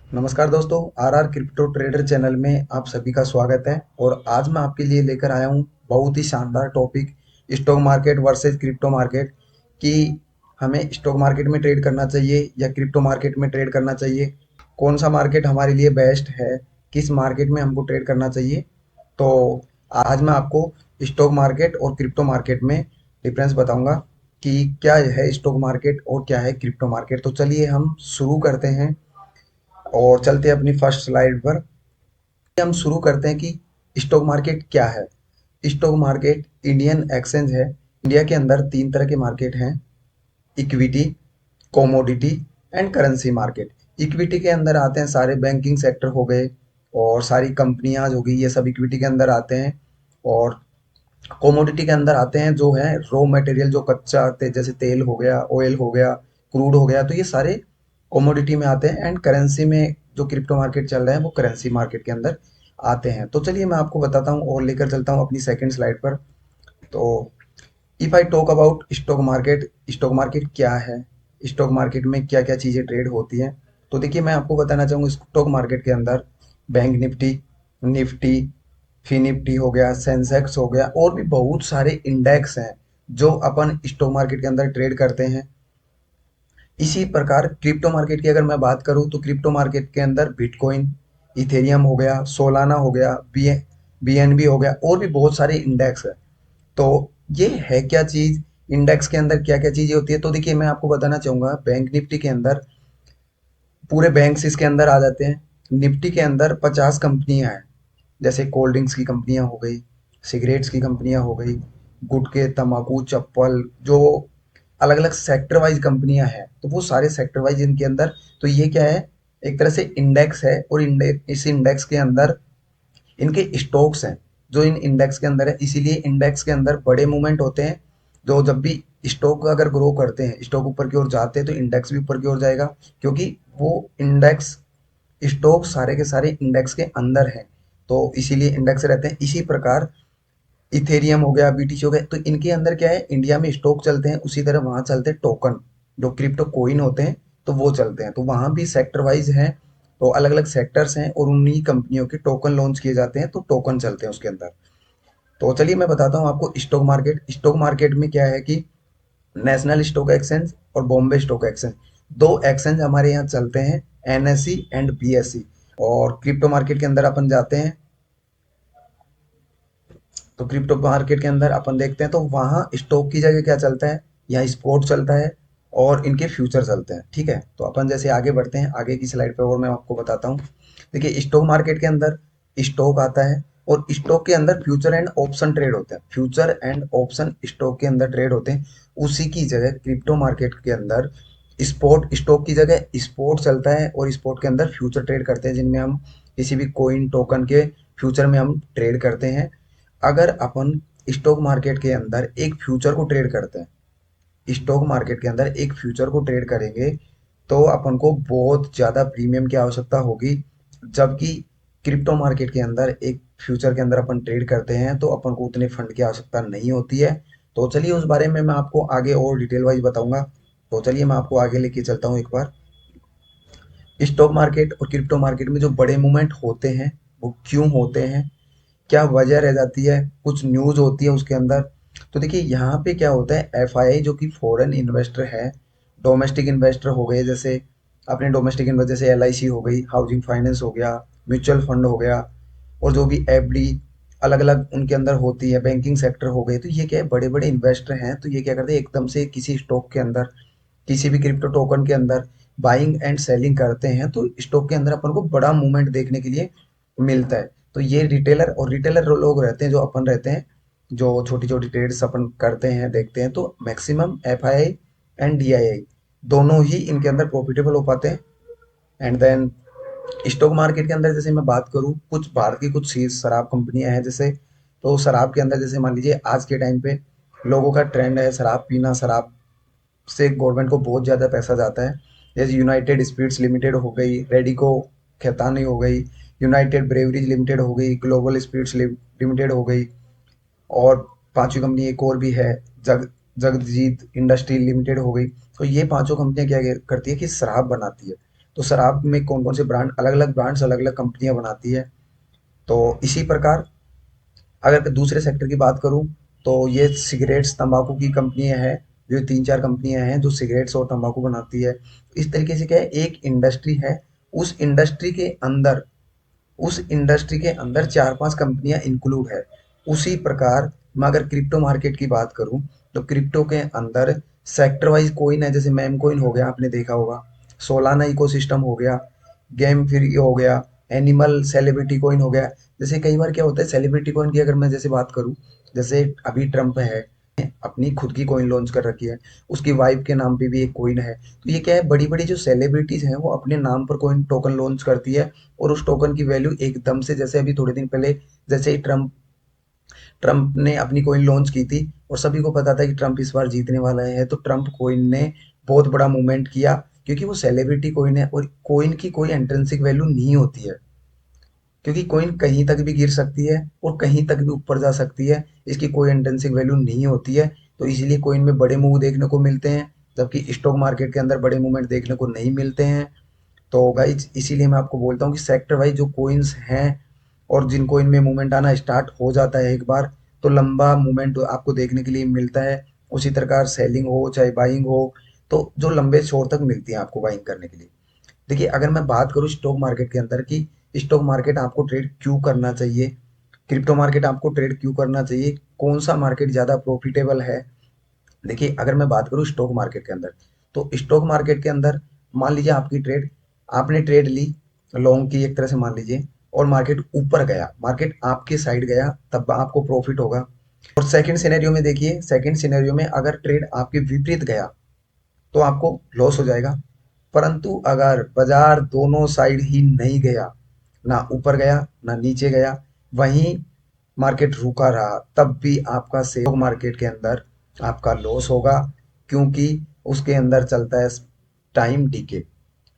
नमस्कार दोस्तों, RR crypto trader channel में आप सभी का स्वागत है। और आज मैं आपके लिए लेकर आया हूँ बहुत ही शानदार topic, stock market versus crypto market. कि हमें स्टॉक मार्केट में ट्रेड करना चाहिए या क्रिप्टो मार्केट में ट्रेड करना चाहिए, कौन सा मार्केट हमारे लिए बेस्ट है, किस मार्केट में हमको ट्रेड करना चाहिए। तो आज मैं आपको स्टॉक मार्केट और क्रिप्टो मार्केट में डिफरेंस बताऊंगा कि क्या है स्टॉक मार्केट और क्या है क्रिप्टो मार्केट। तो चलिए हम शुरू करते हैं और चलते हैं अपनी फर्स्ट स्लाइड पर। हम शुरू करते हैं कि स्टॉक मार्केट क्या है। स्टॉक मार्केट इंडियन एक्सचेंज है। इंडिया के अंदर तीन तरह के मार्केट हैं: equity, commodity and currency market. Equity के अंदर आते हैं सारे बैंकिंग सेक्टर हो गए और सारी कंपनियां हो गई, ये सब इक्विटी के अंदर आते हैं। और कमोडिटी के अंदर आते हैं जो है रॉ मटेरियल, जो कच्चा जैसे तेल हो गया, ऑयल हो गया, क्रूड हो गया, तो ये सारे कमोडिटी में आते हैं। एंड करेंसी में जो क्रिप्टो मार्केट चल रहा है वो करेंसी मार्केट के अंदर आते हैं। तो चलिए मैं आपको बताता हूँ और लेकर चलता हूँ अपनी सेकंड स्लाइड पर। तो if I talk about stock market, stock market क्या है, स्टॉक मार्केट में क्या क्या चीज़ें ट्रेड होती हैं। तो देखिए मैं आपको बताना चाहूँगा स्टॉक मार्केट के अंदर बैंक निफ्टी, निफ्टी, फिनिफ्टी हो गया, सेंसेक्स हो गया, और भी बहुत सारे इंडेक्स हैं जो अपन स्टॉक मार्केट के अंदर ट्रेड करते हैं। इसी प्रकार क्रिप्टो मार्केट की अगर मैं बात करूं तो क्रिप्टो मार्केट के अंदर बिटकॉइन, इथेरियम हो गया, सोलाना हो गया, बीएनबी हो गया, और भी बहुत सारे इंडेक्स है। तो ये है क्या चीज, इंडेक्स के अंदर क्या क्या चीजें होती है। तो देखिए मैं आपको बताना चाहूंगा बैंक निफ्टी के अंदर पूरे बैंक्स इसके अंदर आ जाते हैं। निफ्टी के अंदर 50 कंपनियां हैं, जैसे कोल्ड ड्रिंक्स की कंपनियां हो गई, सिगरेट्स की कंपनियां हो गई, गुटखे, तंबाकू, चप्पल, जो अलग अलग सेक्टर वाइज कंपनियां हैं, तो वो सारे सेक्टर वाइज इनके अंदर। तो ये क्या है, एक तरह से इंडेक्स है। और इस इंडेक्स के अंदर इनके स्टॉक्स हैं जो इन इंडेक्स के अंदर है, इसीलिए इंडेक्स के अंदर बड़े मूवमेंट होते हैं। जो जब भी स्टॉक अगर ग्रो करते हैं, स्टॉक ऊपर की ओर जाते हैं, तो इंडेक्स भी ऊपर की ओर जाएगा, क्योंकि वो इंडेक्स स्टॉक सारे के सारे इंडेक्स के अंदर हैं, तो इसीलिए इंडेक्स रहते हैं। इसी प्रकार इथेरियम हो गया, बीटीसी हो गया, तो इनके अंदर क्या है, इंडिया में स्टॉक चलते हैं, उसी तरह वहां चलते हैं टोकन, जो क्रिप्टो कोइन होते हैं, तो वो चलते हैं। तो वहां भी सेक्टर वाइज हैं, तो अलग अलग सेक्टर्स हैं और उन्हीं कंपनियों के टोकन लॉन्च किए जाते हैं, तो टोकन चलते हैं उसके अंदर। तो चलिए मैं बताता हूँ आपको स्टॉक मार्केट। स्टॉक मार्केट में क्या है कि नेशनल स्टॉक एक्सचेंज और बॉम्बे स्टॉक एक्सचेंज, दो एक्सचेंज हमारे यहाँ चलते हैं, एनएससी एंड बीएससी। और क्रिप्टो मार्केट के अंदर अपन जाते हैं, तो क्रिप्टो मार्केट के अंदर अपन देखते हैं तो वहाँ स्टॉक की जगह क्या चलता है, यहाँ स्पॉट चलता है और इनके फ्यूचर चलते हैं। ठीक है, तो अपन जैसे आगे बढ़ते हैं, आगे की स्लाइड पे और मैं आपको बताता हूँ। देखिए स्टॉक मार्केट के अंदर स्टॉक आता है और स्टॉक के अंदर फ्यूचर एंड ऑप्शन ट्रेड होते हैं। फ्यूचर एंड ऑप्शन स्टॉक के अंदर ट्रेड होते हैं। उसी की जगह क्रिप्टो मार्केट के अंदर स्पॉट स्टॉक की जगह स्पॉट चलता है और स्पॉट के अंदर फ्यूचर ट्रेड करते हैं, जिनमें हम किसी भी कोइन टोकन के फ्यूचर में हम ट्रेड करते हैं। अगर अपन स्टॉक मार्केट के अंदर एक फ्यूचर को ट्रेड करते हैं, स्टॉक मार्केट के अंदर एक फ्यूचर को ट्रेड करेंगे, तो अपन को बहुत ज़्यादा प्रीमियम की आवश्यकता होगी। जबकि क्रिप्टो मार्केट के अंदर एक फ्यूचर के अंदर अपन ट्रेड करते हैं तो अपन को उतने फंड की आवश्यकता नहीं होती है। तो चलिए उस बारे में मैं आपको आगे और डिटेल वाइज बताऊंगा। तो चलिए मैं आपको आगे लेके चलता हूँ एक बार। स्टॉक मार्केट और क्रिप्टो मार्केट में जो बड़े मूवमेंट होते हैं वो क्यों होते हैं, क्या वजह रह जाती है, कुछ न्यूज़ होती है उसके अंदर। तो देखिए यहाँ पे क्या होता है, एफआईआई जो कि फॉरेन इन्वेस्टर है, डोमेस्टिक इन्वेस्टर हो गए, जैसे अपने डोमेस्टिक इन्वेस्टर जैसे एलआईसी हो गई, हाउसिंग फाइनेंस हो गया, म्यूचुअल फंड हो गया, और जो भी एफडी अलग अलग उनके अंदर होती है, बैंकिंग सेक्टर हो गए, तो ये क्या है, बड़े बड़े इन्वेस्टर हैं, तो ये क्या करते हैं, एकदम से किसी स्टॉक के अंदर, किसी भी क्रिप्टो टोकन के अंदर बाइंग एंड सेलिंग करते हैं, तो स्टॉक के अंदर अपन को बड़ा मूवमेंट देखने के लिए मिलता है। तो ये रिटेलर और रिटेलर लोग रहते हैं, जो अपन रहते हैं, जो छोटी छोटी ट्रेड्स अपन करते हैं देखते हैं, तो मैक्सिमम एफआईआई एंड डीआईआई दोनों ही इनके अंदर प्रॉफिटेबल हो पाते हैं। एंड देन स्टॉक मार्केट के अंदर जैसे मैं बात करूं, कुछ भारत की कुछ शराब कंपनियां हैं जैसे, तो शराब के अंदर जैसे मान लीजिए आज के टाइम पे लोगों का ट्रेंड है शराब पीना, शराब से गवर्नमेंट को बहुत ज़्यादा पैसा जाता है। जैसे यूनाइटेड स्पिरिट्स लिमिटेड हो गई, रेडिको खैतानी हो गई, यूनाइटेड ब्रेवरीज लिमिटेड हो गई, ग्लोबल स्पिरिट्स लिमिटेड हो गई, और पांचवी कंपनी एक और भी है, जगजीत इंडस्ट्री लिमिटेड हो गई। तो ये पांचों कंपनियां क्या करती है कि शराब बनाती है। तो शराब में कौन कौन से ब्रांड, अलग अलग ब्रांड्स, अलग अलग कंपनियां बनाती है। तो इसी प्रकार अगर दूसरे सेक्टर की बात करूं तो ये सिगरेट्स तंबाकू की कंपनियां हैं, जो तीन चार कंपनियां हैं जो सिगरेट्स और तंबाकू बनाती है। इस तरीके से क्या है, एक इंडस्ट्री है, उस इंडस्ट्री के अंदर उस इंडस्ट्री के अंदर चार पांच कंपनियां इंक्लूड है। उसी प्रकार मैं अगर क्रिप्टो मार्केट की बात करूं तो क्रिप्टो के अंदर सेक्टर वाइज कोइन है, जैसे मैम कोइन हो गया, आपने देखा होगा, सोलाना इकोसिस्टम हो गया, गेम फ्री हो गया, एनिमल सेलिब्रिटी कॉइन हो गया। जैसे कई बार क्या होता है, सेलिब्रिटी कॉइन की अगर मैं जैसे बात करूं, जैसे अभी ट्रम्प है, अपनी खुद की कॉइन लॉन्च कर रखी है, उसकी वाइफ के नाम पे भी एक कॉइन है। तो ये क्या है, बड़ी बड़ी जो सेलिब्रिटीज हैं वो अपने नाम पर कॉइन टोकन लॉन्च करती है, और उस टोकन की वैल्यू एकदम से, जैसे अभी थोड़े दिन पहले जैसे ही ट्रम्प ट्रम्प ने अपनी कॉइन लॉन्च की थी और सभी को पता था कि ट्रम्प इस बार जीतने वाला है, तो ट्रम्प कॉइन ने बहुत बड़ा मूवमेंट किया, क्योंकि वो सेलिब्रिटी कॉइन है और कॉइन की कोई इंट्रिंसिक वैल्यू नहीं होती है, क्योंकि कॉइन कहीं तक भी गिर सकती है और कहीं तक भी ऊपर जा सकती है, इसकी कोई इंट्रिंसिक वैल्यू नहीं होती है। तो इसलिए कॉइन में बड़े मूव देखने को मिलते हैं, जबकि स्टॉक मार्केट के अंदर बड़े मूवमेंट देखने को नहीं मिलते हैं। तो गाइज इसीलिए मैं आपको बोलता हूँ कि सेक्टर वाइज जो कॉइन्स हैं और जिन कॉइन में मूवमेंट आना स्टार्ट हो जाता है एक बार, तो लंबा मूवमेंट आपको देखने के लिए मिलता है। उसी प्रकार सेलिंग हो चाहे बाइंग हो, तो जो लंबे छोर तक मिलती है आपको बाइंग करने के लिए। देखिए अगर मैं बात करूँ स्टॉक मार्केट के अंदर की, स्टॉक मार्केट आपको ट्रेड क्यों करना चाहिए, क्रिप्टो मार्केट आपको ट्रेड क्यों करना चाहिए, कौन सा मार्केट ज़्यादा प्रॉफिटेबल है। देखिए अगर मैं बात करूँ स्टॉक मार्केट के अंदर, तो स्टॉक मार्केट के अंदर मान लीजिए आपकी ट्रेड, आपने ट्रेड ली लॉन्ग की एक तरह से मान लीजिए, और मार्केट ऊपर गया, मार्केट आपके साइड गया, तब आपको प्रॉफिट होगा। और सेकंड सिनेरियो में देखिए, सेकंड सिनेरियो में अगर ट्रेड आपके विपरीत गया तो आपको लॉस हो जाएगा। परंतु अगर बाजार दोनों साइड ही नहीं गया, ना ऊपर गया ना नीचे गया, वहीं मार्केट रुका रहा, तब भी आपका शेयर मार्केट के अंदर आपका लॉस होगा, क्योंकि उसके अंदर चलता है टाइम डीके।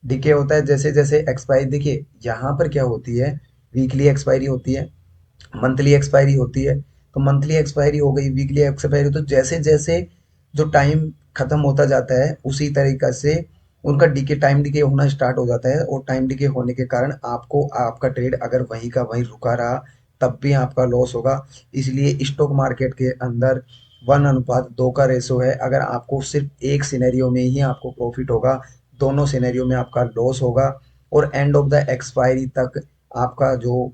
डीके होता है जैसे जैसे एक्सपायरी, देखिए यहाँ पर क्या होती है, वीकली एक्सपायरी होती है, मंथली एक्सपायरी होती है। तो मंथली एक्सपायरी हो गई, वीकली एक्सपायरी, तो जैसे जैसे जो टाइम खत्म होता जाता है उसी तरीका से उनका डीके, टाइम डीके होना स्टार्ट हो जाता है, और टाइम डीके होने के कारण आपको आपका ट्रेड अगर वहीं का वहीं रुका रहा, तब भी आपका लॉस होगा। इसलिए स्टॉक मार्केट के अंदर 1:2 का रेशो है, अगर आपको सिर्फ एक सिनेरियो में ही आपको प्रॉफिट होगा, दोनों सिनेरियो में आपका लॉस होगा, और एंड ऑफ द एक्सपायरी तक आपका जो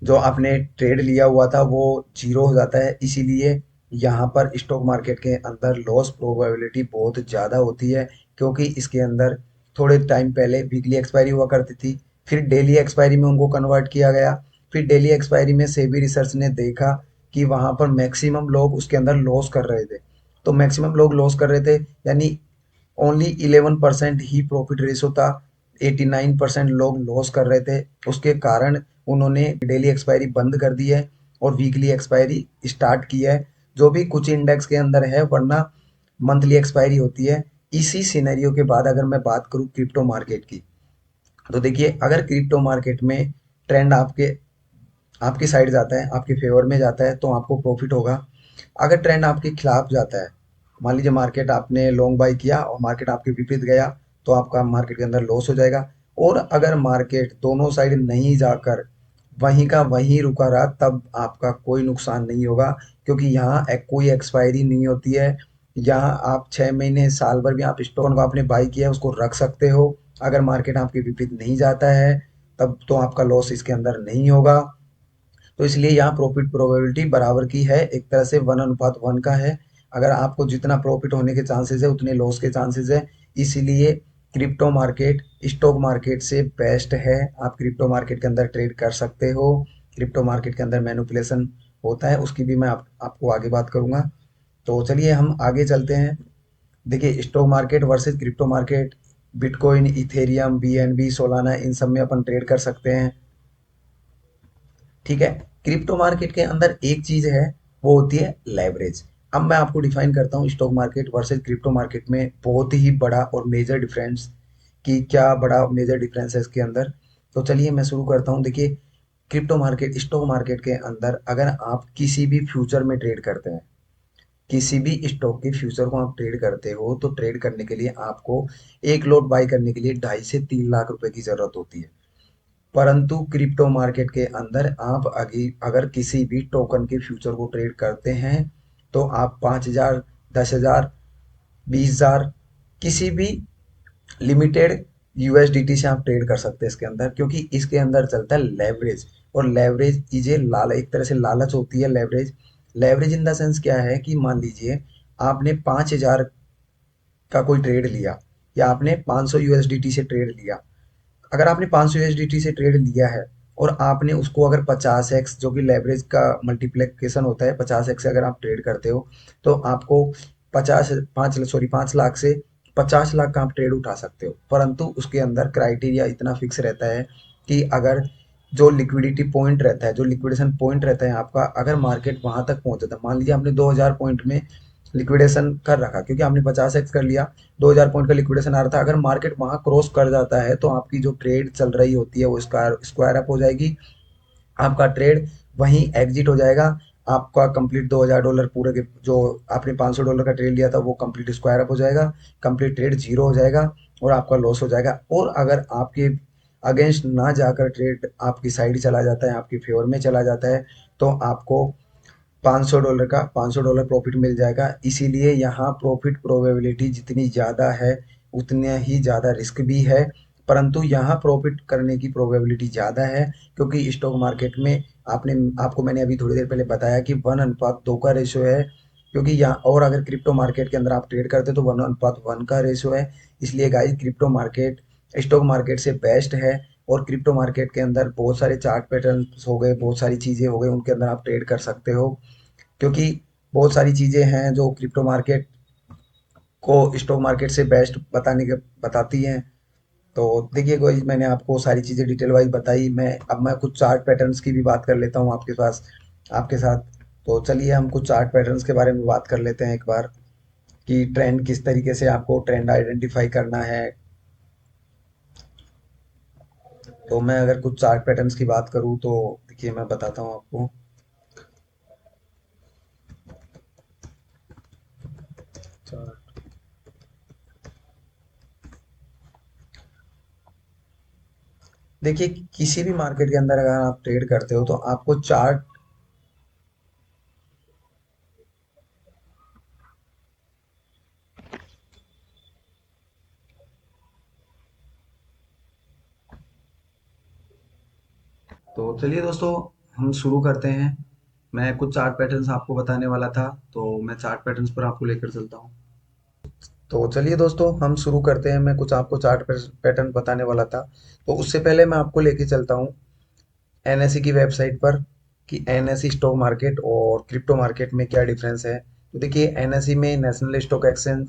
जो आपने ट्रेड लिया हुआ था वो जीरो हो जाता है। इसीलिए यहाँ पर स्टॉक मार्केट के अंदर लॉस प्रोबेबिलिटी बहुत ज़्यादा होती है, क्योंकि इसके अंदर थोड़े टाइम पहले वीकली एक्सपायरी हुआ करती थी, फिर डेली एक्सपायरी में उनको कन्वर्ट किया गया। फिर डेली एक्सपायरी में सेबी रिसर्च ने देखा कि वहाँ पर मैक्सिमम लोग उसके अंदर लॉस कर रहे थे, तो मैक्सिमम लोग लॉस कर रहे थे, यानी ओनली 11% ही प्रॉफिट रेशो था, 89% लोग लॉस कर रहे थे। उसके कारण उन्होंने डेली एक्सपायरी बंद कर दी है और वीकली एक्सपायरी स्टार्ट की है, जो भी कुछ इंडेक्स के अंदर है, वरना मंथली एक्सपायरी होती है। इसी सिनेरियो के बाद अगर मैं बात करूँ क्रिप्टो मार्केट की, तो देखिए अगर क्रिप्टो मार्केट में ट्रेंड आपके आपकी साइड जाता है, आपके फेवर में जाता है, तो आपको प्रॉफिट होगा। अगर ट्रेंड आपके खिलाफ जाता है, मान लीजिए मार्केट आपने लॉन्ग बाई किया और मार्केट आपके विपरीत गया, तो आपका मार्केट के अंदर लॉस हो जाएगा। और अगर मार्केट दोनों साइड नहीं जाकर वहीं का वहीं रुका रहा, तब आपका कोई नुकसान नहीं होगा, क्योंकि यहाँ कोई एक्सपायरी नहीं होती है। यहाँ आप 6 महीने साल भर भी आप स्टॉक को आपने बाई किया है उसको रख सकते हो। अगर मार्केट आपके विपरीत नहीं जाता है, तब तो आपका लॉस इसके अंदर नहीं होगा। तो इसलिए यहाँ प्रॉफिट प्रोबेबिलिटी बराबर की है, एक तरह से 1:1 का है। अगर आपको जितना प्रॉफिट होने के चांसेस है उतने लॉस के चांसेस है। इसीलिए क्रिप्टो मार्केट स्टॉक मार्केट से बेस्ट है, आप क्रिप्टो मार्केट के अंदर ट्रेड कर सकते हो। क्रिप्टो मार्केट के अंदर मैनिपुलेशन होता है, उसकी भी मैं आपको आगे बात करूंगा। तो चलिए हम आगे चलते हैं। देखिए stock market versus crypto market, bitcoin, ethereum, BNB, Solana, इन सब में अपन ट्रेड कर सकते हैं। ठीक है। क्रिप्टो मार्केट के अंदर एक चीज है, वो होती है लेवरेज। अब मैं आपको डिफाइन करता हूँ stock market versus crypto market में बहुत ही बड़ा और मेजर डिफरेंस, कि क्या बड़ा मेजर डिफरेंस है इसके अंदर। तो चलिए मैं शुरू करता हूँ। देखिए क्रिप्टो मार्केट, स्टॉक मार्केट के अंदर अगर आप किसी भी फ्यूचर में ट्रेड करते हैं, किसी भी स्टॉक के फ्यूचर को आप ट्रेड करते हो तो ट्रेड करने के लिए आपको एक लॉट बाय करने के लिए 2.5 से 3 लाख रुपए की जरूरत होती है। परंतु क्रिप्टो मार्केट के अंदर आप अगर किसी भी टोकन के फ्यूचर को ट्रेड करते हैं तो आप 5,000, 10,000, 20,000 किसी भी लिमिटेड यूएसडीटी से आप ट्रेड कर सकते हैं इसके अंदर, क्योंकि इसके अंदर चलता है लेवरेज। और लेवरेज इजे लाल एक तरह से लालच होती है leverage. Leverage in the sense क्या है कि मान लीजिए आपने 5,000 का कोई ट्रेड लिया या आपने 500 यूएसडीटी से ट्रेड लिया। अगर आपने 500 यूएसडीटी से ट्रेड लिया है और आपने उसको अगर 50x जो कि लेवरेज का मल्टीप्लिकेशन होता है 50x से अगर आप ट्रेड करते हो तो आपको 5 लाख से 50 लाख का आप ट्रेड उठा सकते हो। परंतु उसके अंदर क्राइटेरिया इतना फिक्स रहता है कि अगर जो लिक्विडिटी पॉइंट रहता है, जो लिक्विडेशन पॉइंट रहता है आपका, अगर मार्केट वहां तक पहुंच जाता है, मान लीजिए आपने 2000 पॉइंट में लिक्विडेशन कर रखा क्योंकि आपने 50x कर लिया, 2000 पॉइंट का लिक्विडेशन आ रहा था, अगर मार्केट वहां क्रॉस कर जाता है तो आपकी जो ट्रेड चल रही होती है वो स्क्वायर स्क्वायर अप हो जाएगी। आपका ट्रेड वहीं एग्जिट हो जाएगा। आपका कंप्लीट $2,000 पूरे के जो आपने $500 का ट्रेड लिया था वो कंप्लीट स्क्वायर अप हो जाएगा। कंप्लीट ट्रेड जीरो हो जाएगा और आपका लॉस हो जाएगा। और अगर आपके अगेंस्ट ना जाकर ट्रेड आपकी साइड चला जाता है, आपकी फेवर में चला जाता है, तो आपको $500 प्रॉफिट मिल जाएगा। इसीलिए यहाँ प्रॉफिट प्रोबेबिलिटी जितनी ज़्यादा है उतने ही ज़्यादा रिस्क भी है। परंतु यहाँ प्रॉफिट करने की प्रोबेबिलिटी ज़्यादा है क्योंकि स्टॉक मार्केट में आपने आपको मैंने अभी थोड़ी देर पहले बताया कि 1:2 का रेशो है। क्योंकि यहाँ और अगर क्रिप्टो मार्केट के अंदर आप ट्रेड करते हो तो 1:1 का रेशो है। इसलिए guys crypto market stock market से बेस्ट है। और क्रिप्टो मार्केट के अंदर बहुत सारे चार्ट पैटर्न हो गए, बहुत सारी चीज़ें हो गई, उनके अंदर आप ट्रेड कर सकते हो। क्योंकि बहुत सारी चीज़ें हैं जो क्रिप्टो मार्केट को स्टॉक मार्केट से बेस्ट बताती हैं। तो देखिए कोई मैंने आपको सारी चीज़ें डिटेल वाइज बताई। मैं कुछ चार्ट पैटर्न्स की भी बात कर लेता हूँ आपके साथ। तो चलिए हम कुछ चार्ट पैटर्न्स के बारे में बात कर लेते हैं एक बार कि ट्रेंड किस तरीके से आपको ट्रेंड आइडेंटिफाई करना है। तो मैं अगर कुछ चार्ट पैटर्न्स की बात करूँ तो देखिए मैं बताता हूँ आपको। चार्ट देखिए किसी भी मार्केट के अंदर अगर आप ट्रेड करते हो तो आपको चार्ट। तो चलिए दोस्तों हम शुरू करते हैं। मैं कुछ चार्ट पैटर्न्स आपको बताने वाला था, तो मैं चार्ट पैटर्न्स पर आपको लेकर चलता हूँ। तो चलिए दोस्तों हम शुरू करते हैं। मैं कुछ आपको चार्ट पैटर्न बताने वाला था, तो उससे पहले मैं आपको लेके चलता हूँ एनएसई की वेबसाइट पर कि एनएसई स्टॉक मार्केट और क्रिप्टो मार्केट में क्या डिफरेंस है। तो देखिए एनएसई में नेशनल स्टॉक एक्सचेंज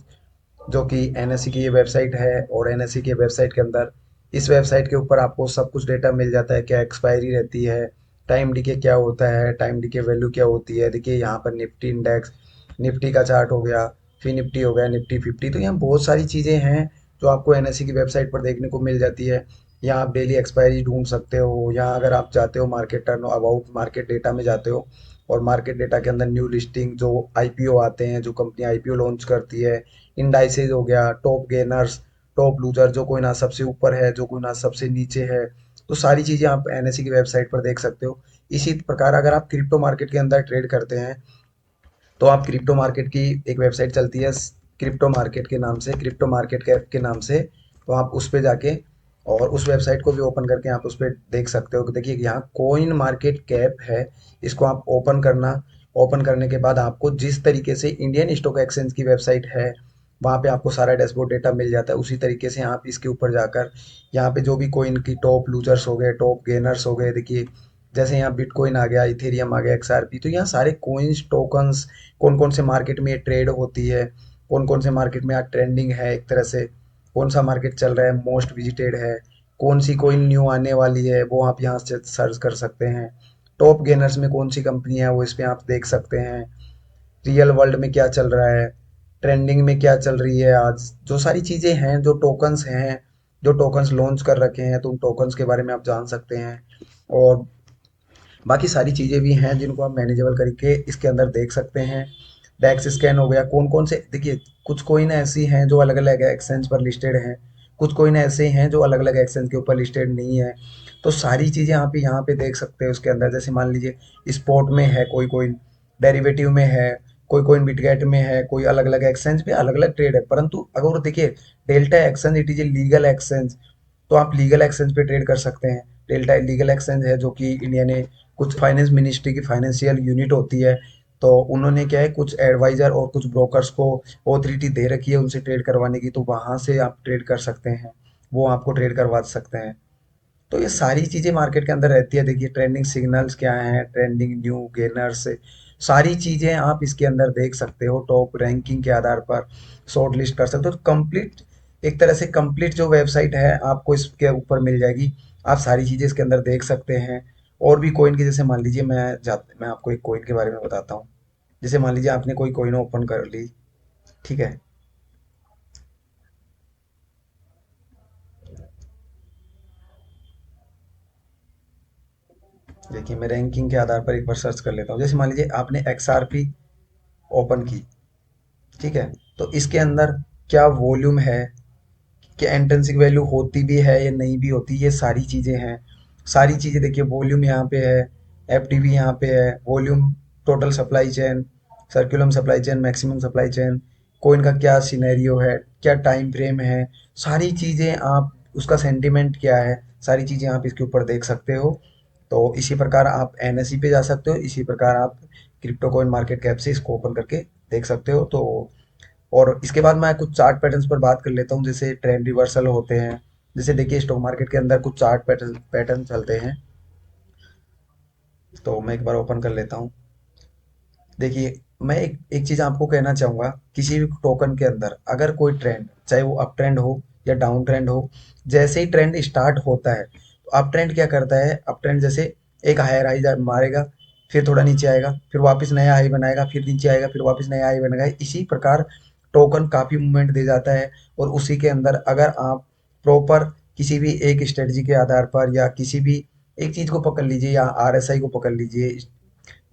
जो कि एनएसई की ये वेबसाइट है, और एनएसई की वेबसाइट के अंदर इस वेबसाइट के ऊपर आपको सब कुछ डेटा मिल जाता है, क्या एक्सपायरी रहती है, टाइम डीके क्या होता है, टाइम डीके वैल्यू क्या होती है। देखिए यहाँ पर निफ्टी इंडेक्स, निफ्टी का चार्ट हो गया, फिर निफ्टी हो गया, निफ्टी 50। तो यहाँ बहुत सारी चीज़ें हैं जो आपको एनएसई की वेबसाइट पर देखने को मिल जाती है। यहाँ आप डेली एक्सपायरी ढूंढ सकते हो। यहाँ अगर आप जाते हो market turn about market data में जाते हो, और मार्केट डेटा के अंदर न्यू लिस्टिंग जो आईपीओ आते हैं, जो कंपनी आईपीओ लॉन्च करती है, इंडाइसेज हो गया, टॉप गेनर्स, टॉप लूजर, जो कोई ना सबसे ऊपर है, जो कोई ना सबसे नीचे है, तो सारी चीज़ें आप एनएससी की वेबसाइट पर देख सकते हो। इसी प्रकार अगर आप क्रिप्टो मार्केट के अंदर ट्रेड करते हैं तो आप क्रिप्टो मार्केट की एक वेबसाइट चलती है क्रिप्टो मार्केट के नाम से, क्रिप्टो मार्केट के नाम से। तो आप उस पे जाके और उस वेबसाइट को भी ओपन करके आप उस पर देख सकते हो कि देखिए यहाँ कॉइन मार्केट कैप है। इसको आप ओपन करने के बाद आपको जिस तरीके से इंडियन स्टॉक एक्सचेंज की वेबसाइट है वहाँ पे आपको सारा डैशबोर्ड डेटा मिल जाता है, उसी तरीके से आप इसके ऊपर जाकर यहाँ पे जो भी कोइन की टॉप लूजर्स हो गए, टॉप गेनर्स हो गए, देखिए जैसे यहाँ बिटकॉइन आ गया, इथेरियम आ गया, एक्सआरपी, तो यहाँ सारे कोइंस टोकन्स कौन कौन से मार्केट में ये ट्रेड होती है, कौन कौन से मार्केट में आज ट्रेंडिंग है, एक तरह से कौन सा मार्केट चल रहा है, मोस्ट विजिटेड है, कौन सी कोइन न्यू आने वाली है, वो आप यहाँ से सर्च कर सकते हैं। टॉप गेनर्स में कौन सी कंपनी है वो इस पे आप देख सकते हैं। रियल वर्ल्ड में क्या चल रहा है, ट्रेंडिंग में क्या चल रही है आज, जो सारी चीज़ें हैं, जो टोकन्स हैं, जो टोकन्स लॉन्च कर रखे हैं, तो उन टोकन्स के बारे में आप जान सकते हैं। और बाकी सारी चीज़ें भी हैं जिनको आप मैनेजेबल करके इसके अंदर देख सकते हैं। डेक्स स्कैन हो गया, कौन कौन से देखिए, कुछ कॉइन ऐसी हैं जो अलग अलग एक्सचेंज पर लिस्टेड हैं, कुछ कॉइन ऐसे हैं जो अलग अलग एक्सचेंज के ऊपर लिस्टेड नहीं है। तो सारी चीज़ें आप यहाँ पे देख सकते हो उसके अंदर। जैसे मान लीजिए स्पॉट में है कोई कोइन, डेरिवेटिव में है कोई कोइन, बिटगेट में है कोई, अलग अलग एक्सचेंज पे अलग अलग ट्रेड है। परंतु अगर देखिए delta exchange it is a legal exchange, तो आप लीगल एक्सचेंज पे ट्रेड कर सकते हैं। डेल्टा लीगल एक्सचेंज है जो कि इंडिया ने, कुछ फाइनेंस मिनिस्ट्री की फाइनेंशियल यूनिट होती है, तो उन्होंने क्या है कुछ एडवाइजर और कुछ ब्रोकर्स को ऑथोरिटी दे रखी है उनसे ट्रेड करवाने की, तो वहां से आप ट्रेड कर सकते हैं, वो आपको ट्रेड करवा सकते हैं। तो ये सारी चीजें मार्केट के अंदर रहती है। देखिए ट्रेंडिंग सिग्नल्स क्या हैं, ट्रेंडिंग न्यू गेनर्स, सारी चीजें आप इसके अंदर देख सकते हो। टॉप रैंकिंग के आधार पर शॉर्ट लिस्ट कर सकते हो। तो कंप्लीट, एक तरह से कंप्लीट जो वेबसाइट है आपको इसके ऊपर मिल जाएगी। आप सारी चीजें इसके अंदर देख सकते हैं। और भी कॉइन की, जैसे मान लीजिए मैं आपको एक कॉइन के बारे में बताता हूँ। जैसे मान लीजिए आपने कोई कॉइन ओपन कर ली, ठीक है। देखिए मैं रैंकिंग के आधार पर एक बार सर्च कर लेता हूँ। जैसे मान लीजिए आपने XRP ओपन की, ठीक है। तो इसके अंदर क्या वॉल्यूम है, क्या इंट्रिंसिक वैल्यू होती भी है या नहीं भी होती, ये सारी चीज़ें हैं। सारी चीज़ें देखिए, वॉल्यूम यहाँ पे है, FTP यहाँ पे है, volume, total supply chain, circulating supply chain, maximum supply chain, coin का क्या सिनेरियो है, क्या टाइम फ्रेम है, सारी चीज़ें आप, उसका सेंटिमेंट क्या है, सारी चीज़ें आप इसके ऊपर देख सकते हो। तो इसी प्रकार आप NSE पे जा सकते हो, इसी प्रकार आप क्रिप्टो कॉइन मार्केट कैप से इसको ओपन करके देख सकते हो। तो और इसके बाद मैं कुछ चार्ट पैटर्न्स पर बात कर लेता हूँ, जैसे ट्रेंड रिवर्सल होते हैं। जैसे देखिए स्टॉक मार्केट के अंदर कुछ चार्ट पैटर्न पैटर्न चलते हैं, तो मैं एक बार ओपन कर लेता हूँ। देखिए मैं एक एक चीज़ आपको कहना चाहूँगा, किसी भी टोकन के अंदर अगर कोई ट्रेंड, चाहे वो अप ट्रेंड हो या डाउन ट्रेंड हो, जैसे ही ट्रेंड स्टार्ट होता है तो अप ट्रेंड क्या करता है, अप ट्रेंड जैसे एक हायर हाई मारेगा, फिर थोड़ा नीचे आएगा, फिर वापस नया हाई बनाएगा, फिर नीचे आएगा, फिर वापस नया हाई बनाएगा। इसी प्रकार टोकन काफ़ी मूवमेंट दे जाता है। और उसी के अंदर अगर आप प्रॉपर किसी भी एक स्ट्रेटजी के आधार पर, या किसी भी एक चीज़ को पकड़ लीजिए, या RSI को पकड़ लीजिए,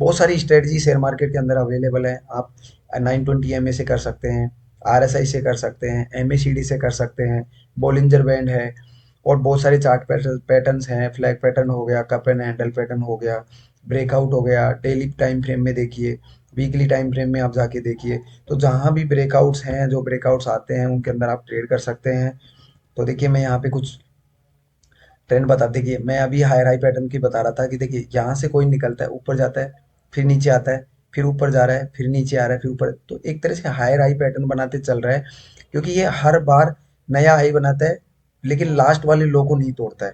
बहुत सारी स्ट्रेटजी शेयर मार्केट के अंदर अवेलेबल है। आप 920 MA से कर सकते हैं, RSI से कर सकते हैं, MACD से कर सकते हैं, बॉलिंजर बैंड है, और बहुत सारे चार्ट पैटर्न्स हैं। फ्लैग पैटर्न हो गया, कप एंड हैंडल पैटर्न हो गया, ब्रेकआउट हो गया। डेली टाइम फ्रेम में देखिए, वीकली टाइम फ्रेम में आप जाके देखिए, तो जहाँ भी ब्रेकआउट्स हैं, जो ब्रेकआउट्स आते हैं उनके अंदर आप ट्रेड कर सकते हैं। तो देखिए मैं यहाँ पे कुछ ट्रेंड बता, देखिए मैं अभी हायर हाई पैटर्न की बता रहा था कि देखिए यहाँ से कोई निकलता है, ऊपर जाता है, फिर नीचे आता है, फिर ऊपर जा रहा है, फिर नीचे आ रहा है, फिर ऊपर, तो एक तरह से हायर हाई पैटर्न बनाते चल रहा है। क्योंकि ये हर बार नया हाई बनाता है, लेकिन लास्ट वाले लो को नहीं तोड़ता है।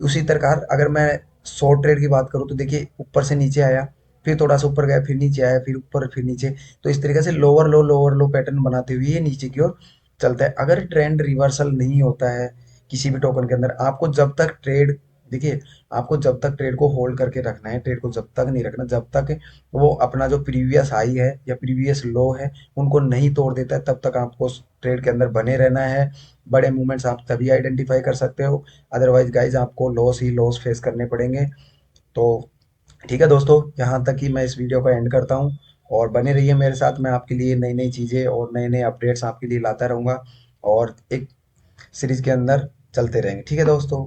उसी प्रकार अगर मैं शॉर्ट ट्रेड की बात करूँ, तो देखिए ऊपर से नीचे आया, फिर थोड़ा सा ऊपर गया, फिर नीचे आया, फिर ऊपर, फिर नीचे। तो इस तरीके से लोअर लो पैटर्न बनाते हुए ये नीचे की ओर चलता है। अगर ट्रेंड रिवर्सल नहीं होता है किसी भी टोकन के अंदर, आपको जब तक ट्रेड, देखिए आपको जब तक ट्रेड को होल्ड करके रखना है, ट्रेड को जब तक नहीं रखना, जब तक वो अपना जो प्रीवियस हाई है या प्रीवियस लो है उनको नहीं तोड़ देता है, तब तक आपको ट्रेड के अंदर बने रहना है। बड़े मूवमेंट्स आप तभी आइडेंटिफाई कर सकते हो, अदरवाइज गाइज आपको लॉस ही लॉस फेस करने पड़ेंगे। तो ठीक है दोस्तों, यहाँ तक ही मैं इस वीडियो का एंड करता हूँ। और बने रहिए मेरे साथ, मैं आपके लिए नई नई चीज़ें और नए नए अपडेट्स आपके लिए लाता रहूँगा, और एक सीरीज के अंदर चलते रहेंगे। ठीक है दोस्तों,